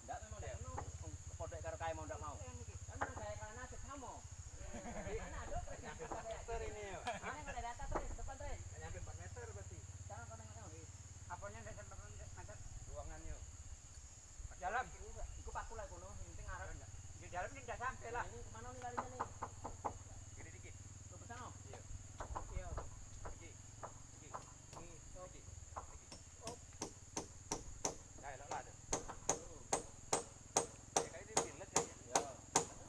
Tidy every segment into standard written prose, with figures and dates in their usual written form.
Ndak memang ndak ono. Podok karo kae mau ndak mau. Kan nang gawe kana aja samo. Enak dok. Meter ini ya. Ini ada data terus depan terus. Nyampe 4 meter berarti. Jangan kau nengok. Apanya ndak sampai meter? Ruangan yuk. Dalam. Iku paku lah kono, yang penting arep. Di dalam ini ndak sampai lah. Ini kemana nih larinya nih? Gini dikit. Ke pesano? Iya. Iya. Iki. Iki. Iki. Oh. Nah, elok lah. Ya kayak ini bilet kayaknya. Ya.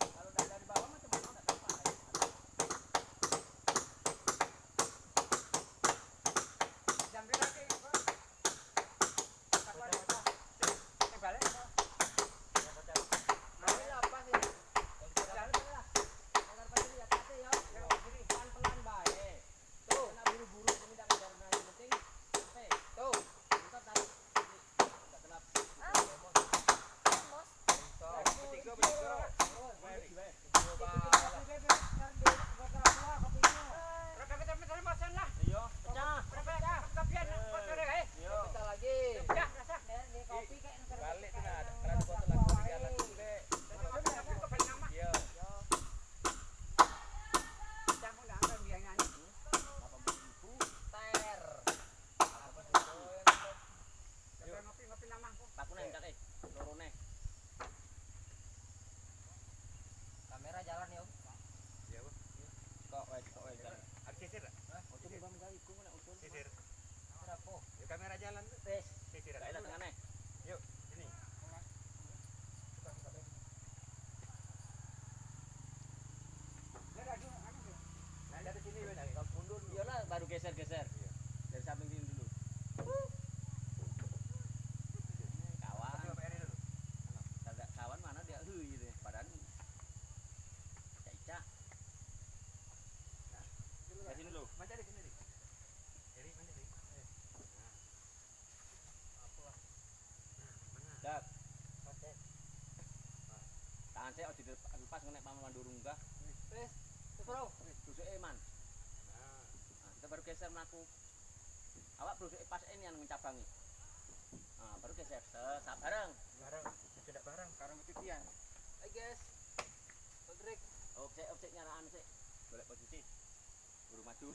Kalau dari bawah macam mana enggak sampai. Jambi lagi. Tak balik. Balik. Ini apa sih? Jalan lah. Agar pasti lihat aja ya. Pelan-pelan bae. Tuh, nak buru-buru ini enggak kejar nah yang penting sampai. Tuh. Entar tarik. Enggak gelap. Bertiga bertiga. Iya, pecah. Iya, pecah lagi. Kopi kayak Balik tuh nah, kalau ada botol aku di atas juga. Iya. ter. Aku neng cak lorone. Kamera jalan ya, Om. Iya, Bu. Kok wae jalan. Ada sisir tak? Ojo bang jali ku nek usul. Sisir. Berapa? Ya kamera jalan tuh. Wes, Sisir. gawe lah tengane. Yuk, ini. Nah, dari sini benar. Kalau mundur dulu. Iyalah baru geser-geser. Iya. Dari samping sini dulu. Kawan. Tapi apa dulu? Ada kawan mana dia gitu. Padahal cak. Nah, Di sini dulu. Macam di sini. Jadi mana sih? Apalah. Mana? Dak. Tahan saya ojo lepas nek paman durung enggak. Wis, bro. Tusuke man. Nah, Nah, kita baru geser mlaku. Awak brusuke pas ini yang mencabangi. Nah, baru geser. Set bareng. barang. Tidak barang, karang titian. Hai guys. Rodrik. Objek nyaraan sik. Golek posisi. Buru maju.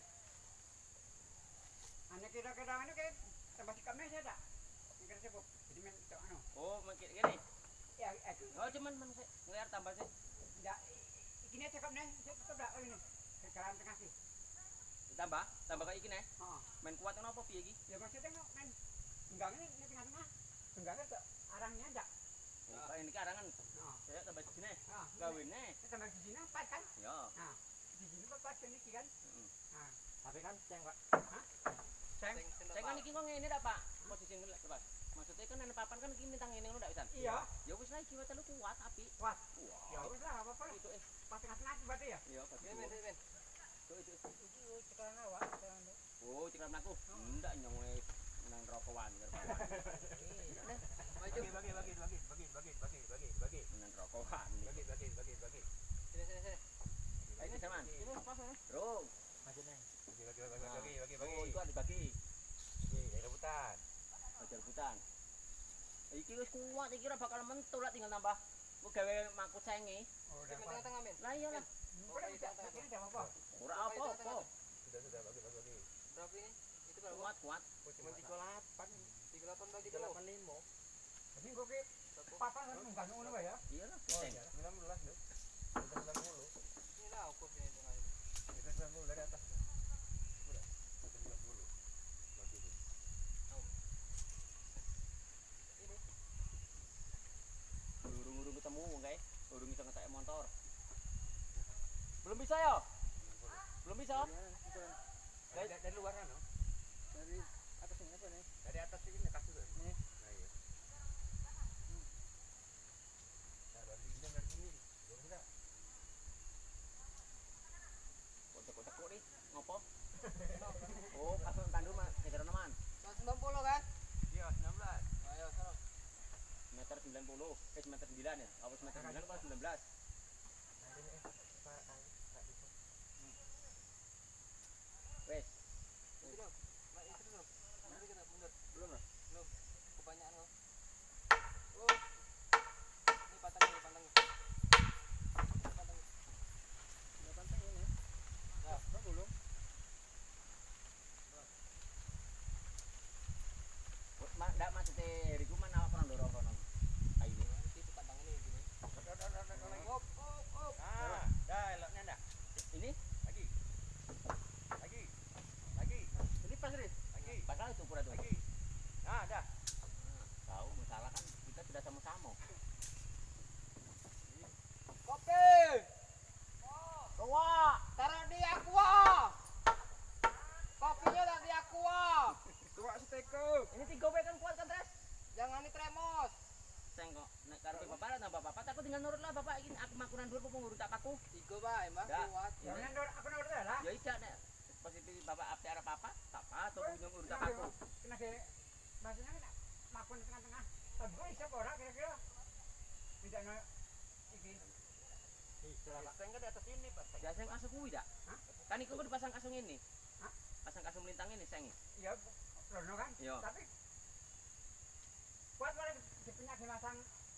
Ane kira-kira ini kayak tempat ikannya saya tak? Mungkin saya jadi main itu anu. Oh, mungkin gini. Ya, itu. Oh, cuman sik ngeliar tambah sik. Enggak. Ini cakap nih, saya tetap tak ini. Sekarang tengah sih. Tambah kayak iki nih. Heeh. Main kuat ngono apa piye iki? Ya maksudnya main enggaknya ini tengah-tengah. Enggaknya ke arahnya enggak. Oh, kayak ini karangan. Heeh. Saya tambah sini. Heeh. Gawene. Tambah di sini pas kan? Ya. Nah, di sini pas kan iki kan? Heeh. Nah, Tapi kan ceng Pak. saya Saya kan iki kok ngene dak, Pak. Posisi ngene lepas. Maksudnya kan nek papan kan iki mintang ngene ngono ndak pisan? iya. Ya wis lah iki wae kuat api. Kuat. Wah. Ya wis lah apa-apa. Itu Pas tengah-tengah berarti ya? Iya, bagus. Ben. Itu. Iki cekalan awak, cekalan. Oh, cekram aku. Ndak nyong wis nang rokokan karo kawan. Bagi. Nang rokokan. Bagi. Sini. Ini zaman. Ini pas ya. Bro. Maju neng. Oh, itu ada dibagi. Rebutan. Bajar hutan. Iki wis kuat iki ora bakal mentul lah tinggal tambah. Mau gawe mangkuk cenge. Oh, Di tengah-tengah men. Lah iyalah. Ini enggak apa-apa. Ora apa-apa. Sudah bagi. Berapa ini? Itu berapa? Kuat. Cuma 38. 38 bagi 2. 85. Jadi kok ke papan kan enggak ngono wae ya? Iyalah, Oh, ceng. 19 loh. 90. Ini lah ukur sini tengah ini. Kita 90 dari atas. Udah. 90. Bagi. Ini. Urung-urung ketemu guys. Urung iso ngetek motor. Belum bisa ya? Belum bisa? Dari luar kan? Dari atas ini apa nih? Dari atas ini kasur. Nih. Nah, iya. Nah, dari sini. Belum enggak. Kocok-kocok kok nih. Ngopo? Oh, pas pandu mah kejar teman. 90 kan? Iya, 19. Ayo, sana. Meter 90. Meter 9 ya? Apa meter 9 apa 19? Wes. Itu dong. Nah, itu dong. Nanti kita mundur. Belum lah. maksudnya riku mana awak pernah dorong kono. Ayo. Itu pandangannya gini. Op. Nah, dah eloknya dah. Ini Lagi. Lagi. Lagi. ini pas Riz. Lagi. Pasal itu ukuran tuh. Lagi. Nah, dah. Tahu masalah kan kita sudah sama-sama. Kopi. Bawa. Taruh di aqua. Kopinya tak di aqua. Tua seteko. Ini 3 W kan kuat kan, Tres? Jangan di tremos. Saya kok nek karepe bapak lah nambah bapak aku tinggal nurut lah bapak ini aku makunan dulu kok ngurut aku. 3 bae, Mbah. Dah. Kuat. Jangan aku nurut lah. Ya iya nek posisi bapak apik arep apa? Tak apa atau punya ngurut aku. Kena ke bahasanya kan makun di tengah-tengah. Tapi kok iso ora kira-kira? Tidak no iki. Saya kan di atas ini, Pak. Ya sing kasung kuwi dak. Kan iku kok dipasang kasung ini. Hah? Pasang kasung melintang ini seng. Ya rono kan. Iya. Tapi kuat malah dipenyak dimasang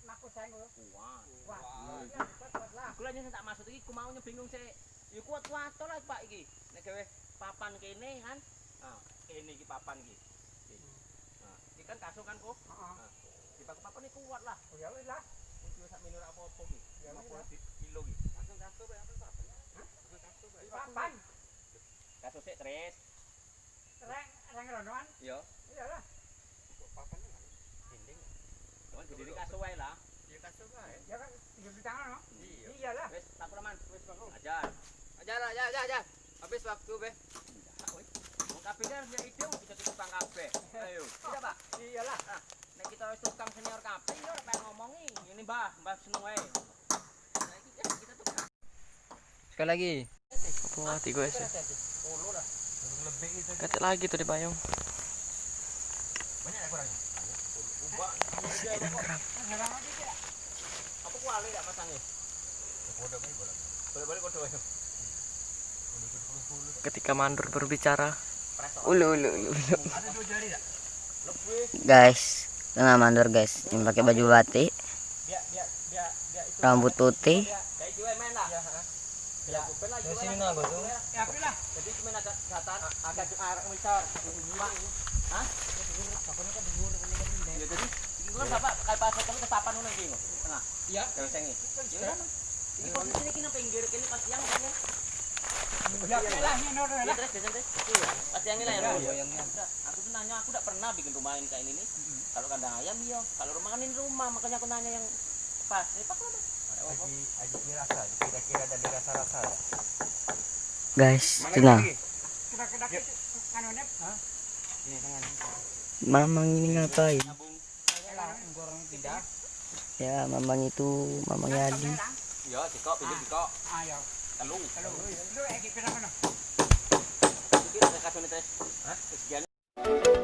makut saya lho. Wah. Wah, Wah. iya kuat lah. Kula nyeng tak maksud iki ku mau bingung sik. Ya kuat-kuat to lah Pak iki. Nek gawe papan kene kan. Nah, kene iki papan iki. Nah, iki kan kasung kan kok. Heeh. Di papan iki kuat lah. Oh ya wis lah. Wis sak minur apa-apa iki. Ya wis 50 lah. kilo iki. Langsung kasur ya, apa papan? Hah? Langsung kasur ya. Papan. Kasung sik Tres. Reng ronoan. Iya. Iya lah. Kok papan enggak? Dinding. Cuman berdiri kasung wae lah. Ya kasur bae. Ya kan di tangan no. Iya. Iya lah. Wis tak man. Wis bagus. Ajar. Aja. Habis waktu be. Wong kabeh kan punya ide bisa tukang kabeh. Ayo. Iya, Pak. Iya lah. Nah, nek kita wis tukang senior kabeh yo ora pengen ngomongi. Ini Mbah seneng wae. Nah, iki kan kita tukang. Sekali lagi. Mati gue sih. 10 lah. Lebih itu. Kacau lagi tuh di payung. Banyak ya kurangnya? Ubah. Apa kuali gak masangnya? Bodoh bae bola. Boleh-boleh kodo ayo. Ketika mandor berbicara. Preso. Ulu. Ada 2 jari tak? Lebih. Guys, tengah mandor guys, yang pakai baju batik, Biar itu. rambut putih, Kayak jiwa main lah. Ya, heeh. Ya, bukan lah. Dari sini nang tuh. Ya api lah. Jadi cuma agak datar, agak arah misal. Pak. Hah? Ya jadi iki kan Bapak kayak pas ketemu ke papan ngono iki. Tengah. Iya. Terus sengi. Ya. Ini posisinya kini pinggir kini pas yang kan. Ya api lah ini nur Ya lah. terus jajan terus. Pas yang ini lah ya. Iya, yang ini. Aku tuh nanya, aku tidak pernah bikin rumah ini kayak ini nih. Kalau kandang ayam iya, kalau rumah kan ini rumah, makanya aku nanya yang pas. Ini pas apa? Aji rasa, kira-kira dan dirasa-rasa. guys, tenang. Kira-kira kanone. Hah? Ini tangan. Mamang ini ngapain? Nabung. Lah gorong tidak. Ya, mamang itu, mamang Yadi. Iya, dikok, pinggir dikok. Ayo. Telung. Kalau lu iki pira kono? Iki ada kasune tes. Hah? Sekian.